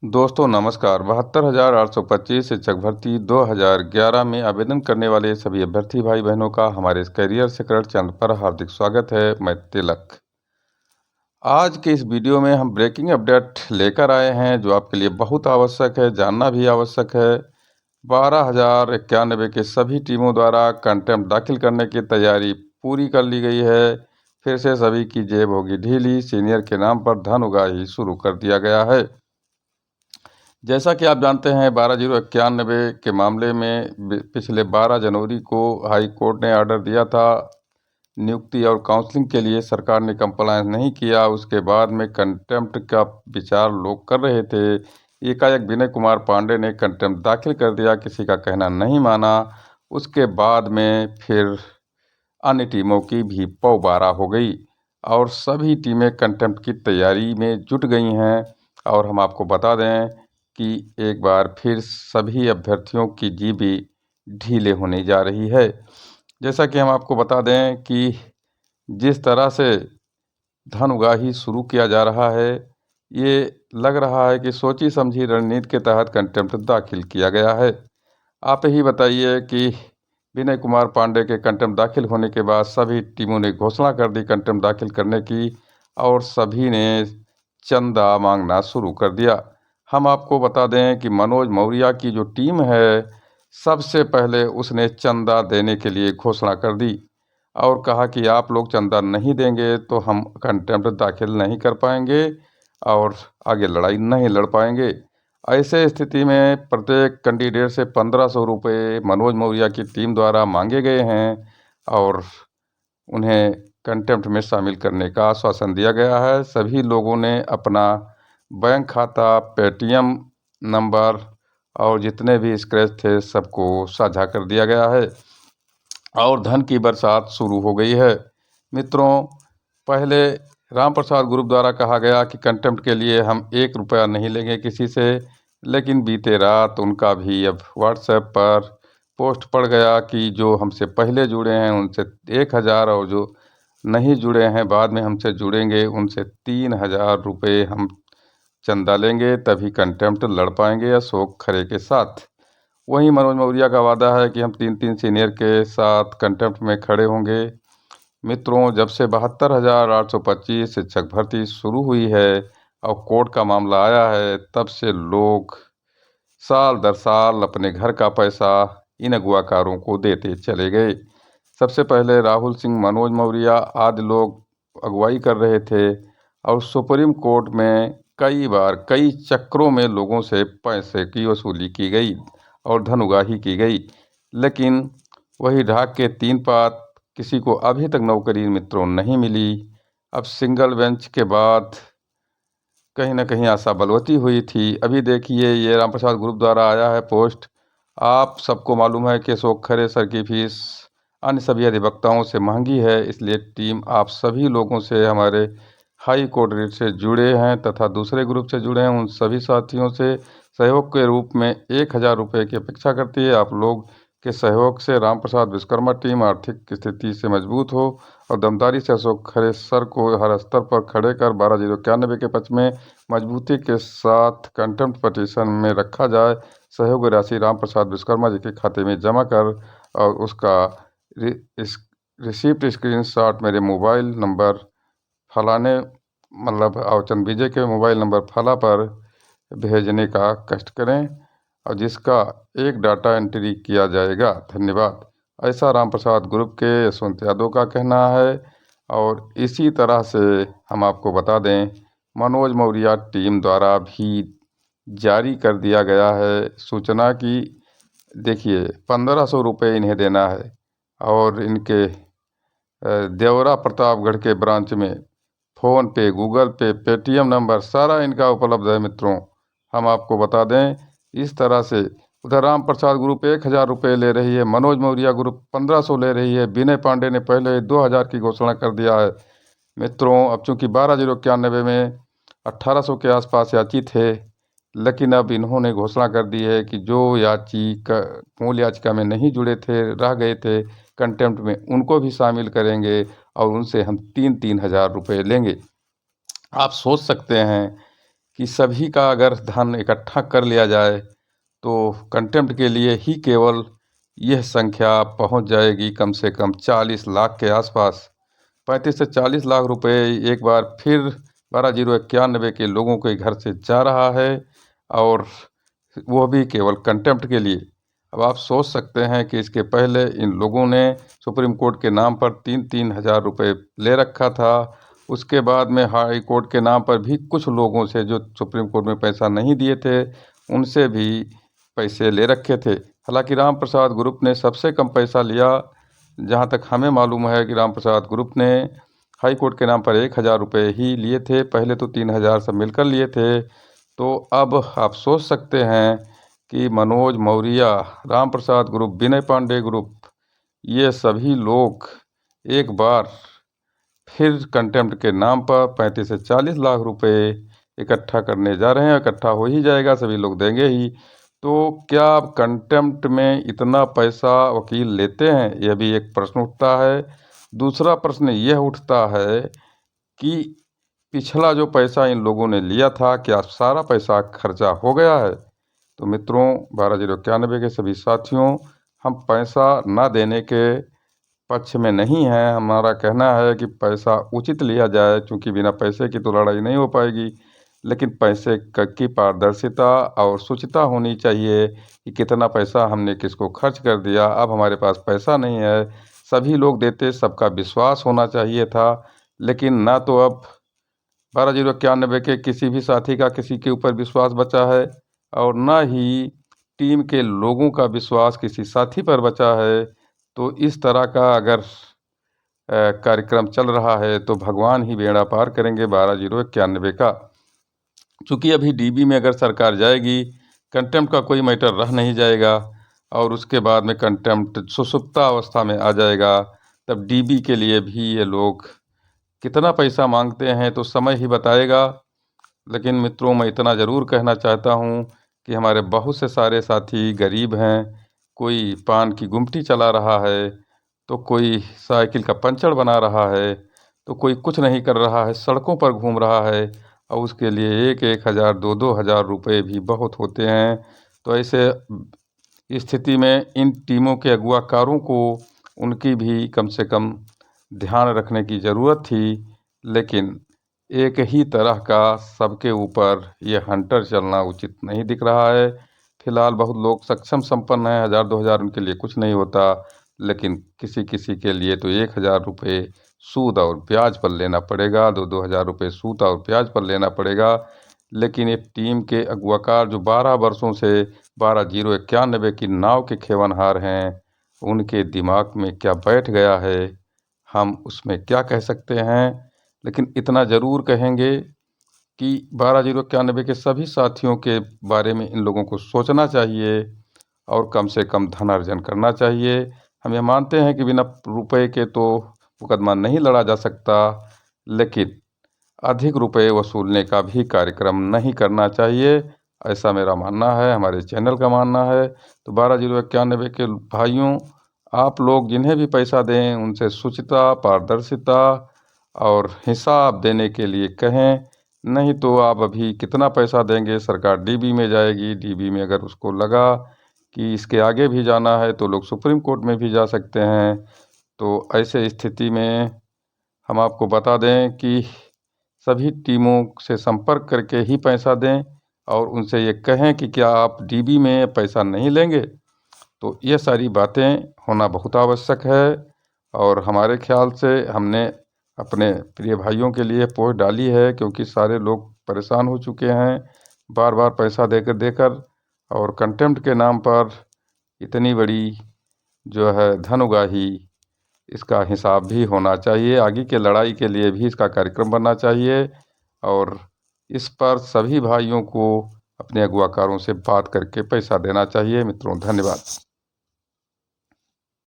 दोस्तों नमस्कार। 72,825 शिक्षक भर्ती 2011 में आवेदन करने वाले सभी अभ्यर्थी भाई बहनों का हमारे इस करियर सीक्रेट चैनल पर हार्दिक स्वागत है। मैं तिलक। आज के इस वीडियो में हम ब्रेकिंग अपडेट लेकर आए हैं जो आपके लिए बहुत आवश्यक है, जानना भी आवश्यक है। 12,091 के सभी टीमों द्वारा कंटेम्प्ट दाखिल करने की तैयारी पूरी कर ली गई है। फिर से सभी की जेब होगी ढीली। सीनियर के नाम पर धन उगाही शुरू कर दिया गया है। जैसा कि आप जानते हैं 12,091 के मामले में पिछले 12 जनवरी को हाई कोर्ट ने ऑर्डर दिया था। नियुक्ति और काउंसलिंग के लिए सरकार ने कंप्लायंस नहीं किया। उसके बाद में कंटेम्प्ट का विचार लोग कर रहे थे। एकाएक विनय कुमार पांडे ने कंटेम्प्ट दाखिल कर दिया, किसी का कहना नहीं माना। उसके बाद में फिर अन्य टीमों की भी पौबारा हो गई और सभी टीमें कंटेम्प्ट की तैयारी में जुट गई हैं। और हम आपको बता दें कि एक बार फिर सभी अभ्यर्थियों की जीबी ढीले होने जा रही है। जैसा कि हम आपको बता दें कि जिस तरह से धन उगाही शुरू किया जा रहा है, ये लग रहा है कि सोची समझी रणनीति के तहत कंटेम्प्ट दाखिल किया गया है। आप ही बताइए कि विनय कुमार पांडे के कंटेम्प्ट दाखिल होने के बाद सभी टीमों ने घोषणा कर दी कंटेम्प्ट दाखिल करने की और सभी ने चंदा मांगना शुरू कर दिया। हम आपको बता दें कि मनोज मौर्य की जो टीम है, सबसे पहले उसने चंदा देने के लिए घोषणा कर दी और कहा कि आप लोग चंदा नहीं देंगे तो हम कंटेम्प्ट दाखिल नहीं कर पाएंगे और आगे लड़ाई नहीं लड़ पाएंगे। ऐसे स्थिति में प्रत्येक कैंडिडेट से 1,500 रुपये मनोज मौर्य की टीम द्वारा मांगे गए हैं और उन्हें कंटेम्प्ट में शामिल करने का आश्वासन दिया गया है। सभी लोगों ने अपना बैंक खाता, पेटीएम नंबर और जितने भी स्क्रैच थे सबको साझा कर दिया गया है और धन की बरसात शुरू हो गई है। मित्रों, पहले राम प्रसाद ग्रुप द्वारा कहा गया कि कंटेम्प्ट के लिए हम 1 रुपया नहीं लेंगे किसी से, लेकिन बीते रात उनका भी अब व्हाट्सएप पर पोस्ट पड़ गया कि जो हमसे पहले जुड़े हैं उनसे 1,000 और जो नहीं जुड़े हैं बाद में हमसे जुड़ेंगे उनसे 3,000 रुपये हम चंदा लेंगे, तभी कंटेम्प्ट लड़ पाएंगे अशोक खरे के साथ। वहीं मनोज मौर्य का वादा है कि हम 3-3 सीनियर के साथ कंटेम्प्ट में खड़े होंगे। मित्रों, जब से 72,825 शिक्षक भर्ती शुरू हुई है और कोर्ट का मामला आया है, तब से लोग साल दर साल अपने घर का पैसा इन अगुवाकारों को देते चले गए। सबसे पहले राहुल सिंह, मनोज मौर्य आदि लोग अगुवाई कर रहे थे और सुप्रीम कोर्ट में कई बार कई चक्रों में लोगों से पैसे की वसूली की गई और धन उगाही की गई, लेकिन वही ढाक के 3 पात, किसी को अभी तक नौकरी मित्रों नहीं मिली। अब सिंगल बेंच के बाद कहीं ना कहीं आशा बलवती हुई थी। अभी देखिए ये राम प्रसाद ग्रुप द्वारा आया है पोस्ट। आप सबको मालूम है कि अशोक खरे सर की फीस अन्य सभी अधिवक्ताओं से महंगी है, इसलिए टीम आप सभी लोगों से, हमारे हाई कोर्ट रेट से जुड़े हैं तथा दूसरे ग्रुप से जुड़े हैं, उन सभी साथियों से सहयोग के रूप में 1,000 रुपये की अपेक्षा करती है। आप लोग के सहयोग से राम प्रसाद विश्वकर्मा टीम आर्थिक स्थिति से मजबूत हो और दमदारी से अशोक खरे सर को हर स्तर पर खड़े कर 12,091 के पक्ष में मजबूती के साथ कंटेम्प्ट पटिशन में रखा जाए। सहयोग राशि राम प्रसाद विश्वकर्मा जी के खाते में जमा कर और उसका रिसिप्ट स्क्रीनशॉट मेरे मोबाइल नंबर फलाने आवचंद विजय के मोबाइल नंबर फला पर भेजने का कष्ट करें और जिसका एक डाटा एंट्री किया जाएगा। धन्यवाद। ऐसा राम प्रसाद ग्रुप के यशवंत यादव का कहना है। और इसी तरह से हम आपको बता दें मनोज मौर्य टीम द्वारा भी जारी कर दिया गया है सूचना की। देखिए 1,500 रुपये इन्हें देना है और इनके देवरा प्रतापगढ़ के ब्रांच में फ़ोन पे, गूगल पे, पेटीएम नंबर सारा इनका उपलब्ध है। मित्रों, हम आपको बता दें इस तरह से उधर राम प्रसाद ग्रुप 1,000 रुपये ले रही है, मनोज मौर्य ग्रुप 1,500 ले रही है, विनय पांडे ने पहले 2,000 की घोषणा कर दिया है। मित्रों, अब चूंकि 12,091 में 1,800 के आसपास याची थे, लेकिन अब इन्होंने घोषणा कर दी है कि जो मूल याचिका में नहीं जुड़े थे, रह गए थे कंटेम्प्ट में, उनको भी शामिल करेंगे और उनसे हम 3-3 हज़ार रुपये लेंगे। आप सोच सकते हैं कि सभी का अगर धन इकट्ठा कर लिया जाए तो कंटेम्प्ट के लिए ही केवल यह संख्या पहुंच जाएगी कम से कम 40 लाख के आसपास। 35 से 40 लाख रुपए एक बार फिर 12,091 के लोगों के घर से जा रहा है, और वो भी केवल कंटेम्प्ट के लिए। अब आप सोच सकते हैं कि इसके पहले इन लोगों ने सुप्रीम कोर्ट के नाम पर 3-3 हज़ार रुपये ले रखा था। उसके बाद में हाई कोर्ट के नाम पर भी कुछ लोगों से जो सुप्रीम कोर्ट में पैसा नहीं दिए थे, उनसे भी पैसे ले रखे थे। हालांकि राम प्रसाद ग्रुप ने सबसे कम पैसा लिया। जहां तक हमें मालूम है कि राम प्रसाद ग्रुप ने हाई कोर्ट के नाम पर 1,000 रुपये ही लिए थे। पहले तो 3,000 सब मिलकर लिए थे। तो अब आप सोच सकते हैं कि मनोज मौर्य, राम प्रसाद ग्रुप, विनय पांडे ग्रुप, ये सभी लोग एक बार फिर कंटेम्प्ट के नाम पर 35 से 40 लाख रुपए इकट्ठा करने जा रहे हैं। इकट्ठा हो ही जाएगा, सभी लोग देंगे ही। तो क्या आप कंटेम्प्ट में इतना पैसा वकील लेते हैं? यह भी एक प्रश्न उठता है। दूसरा प्रश्न यह उठता है कि पिछला जो पैसा इन लोगों ने लिया था, क्या सारा पैसा खर्चा हो गया है? तो मित्रों, 12,091 के सभी साथियों, हम पैसा ना देने के पक्ष में नहीं है। हमारा कहना है कि पैसा उचित लिया जाए, क्योंकि बिना पैसे की तो लड़ाई नहीं हो पाएगी। लेकिन पैसे की पारदर्शिता और शुचिता होनी चाहिए कि कितना पैसा हमने किसको खर्च कर दिया। अब हमारे पास पैसा नहीं है, सभी लोग देते, सबका विश्वास होना चाहिए था। लेकिन ना तो अब 12,091 के किसी भी साथी का किसी के ऊपर विश्वास बचा है, और ना ही टीम के लोगों का विश्वास किसी साथी पर बचा है। तो इस तरह का अगर कार्यक्रम चल रहा है तो भगवान ही बेड़ा पार करेंगे 12,091 का। चूँकि अभी डीबी में अगर सरकार जाएगी, कंटेम्प्ट का कोई मैटर रह नहीं जाएगा, और उसके बाद में कंटेम्प्ट सुसुप्ता अवस्था में आ जाएगा। तब डीबी के लिए भी ये लोग कितना पैसा मांगते हैं तो समय ही बताएगा। लेकिन मित्रों, मैं इतना ज़रूर कहना चाहता हूँ कि हमारे बहुत से सारे साथी गरीब हैं। कोई पान की गुमटी चला रहा है, तो कोई साइकिल का पंचर बना रहा है, तो कोई कुछ नहीं कर रहा है, सड़कों पर घूम रहा है, और उसके लिए 1-1 हज़ार, 2-2 हज़ार रुपये भी बहुत होते हैं। तो ऐसे स्थिति में इन टीमों के अगुवाकारों को उनकी भी कम से कम ध्यान रखने की ज़रूरत थी। लेकिन एक ही तरह का सबके ऊपर ये हंटर चलना उचित नहीं दिख रहा है। फिलहाल बहुत लोग सक्षम संपन्न हैं, 1,000-2,000 उनके लिए कुछ नहीं होता। लेकिन किसी किसी के लिए तो 1,000 रुपये सूद और ब्याज पर लेना पड़ेगा, 2-2 हज़ार रुपये सूद और ब्याज पर लेना पड़ेगा। लेकिन एक टीम के अगुवाकार जो 12 वर्षों से 12,091 की नाव के खेवनहार हैं, उनके दिमाग में क्या बैठ गया है, हम उसमें क्या कह सकते हैं। लेकिन इतना ज़रूर कहेंगे कि 12,091 के सभी साथियों के बारे में इन लोगों को सोचना चाहिए, और कम से कम धन अर्जन करना चाहिए। हम ये मानते हैं कि बिना रुपए के तो मुकदमा नहीं लड़ा जा सकता, लेकिन अधिक रुपए वसूलने का भी कार्यक्रम नहीं करना चाहिए, ऐसा मेरा मानना है, हमारे चैनल का मानना है। तो 12,091 के भाइयों, आप लोग जिन्हें भी पैसा दें उनसे शुचिता, पारदर्शिता और हिसाब देने के लिए कहें। नहीं तो आप अभी कितना पैसा देंगे, सरकार डीबी में जाएगी। डीबी में अगर उसको लगा कि इसके आगे भी जाना है तो लोग सुप्रीम कोर्ट में भी जा सकते हैं। तो ऐसे स्थिति में हम आपको बता दें कि सभी टीमों से संपर्क करके ही पैसा दें, और उनसे ये कहें कि क्या आप डीबी में पैसा नहीं लेंगे। तो ये सारी बातें होना बहुत आवश्यक है, और हमारे ख्याल से हमने अपने प्रिय भाइयों के लिए पोस्ट डाली है, क्योंकि सारे लोग परेशान हो चुके हैं बार बार पैसा देकर देकर। और कंटेम्प्ट के नाम पर इतनी बड़ी जो है धन उगाही, इसका हिसाब भी होना चाहिए। आगे के लड़ाई के लिए भी इसका कार्यक्रम बनना चाहिए, और इस पर सभी भाइयों को अपने अगुवाकारों से बात करके पैसा देना चाहिए। मित्रों, धन्यवाद।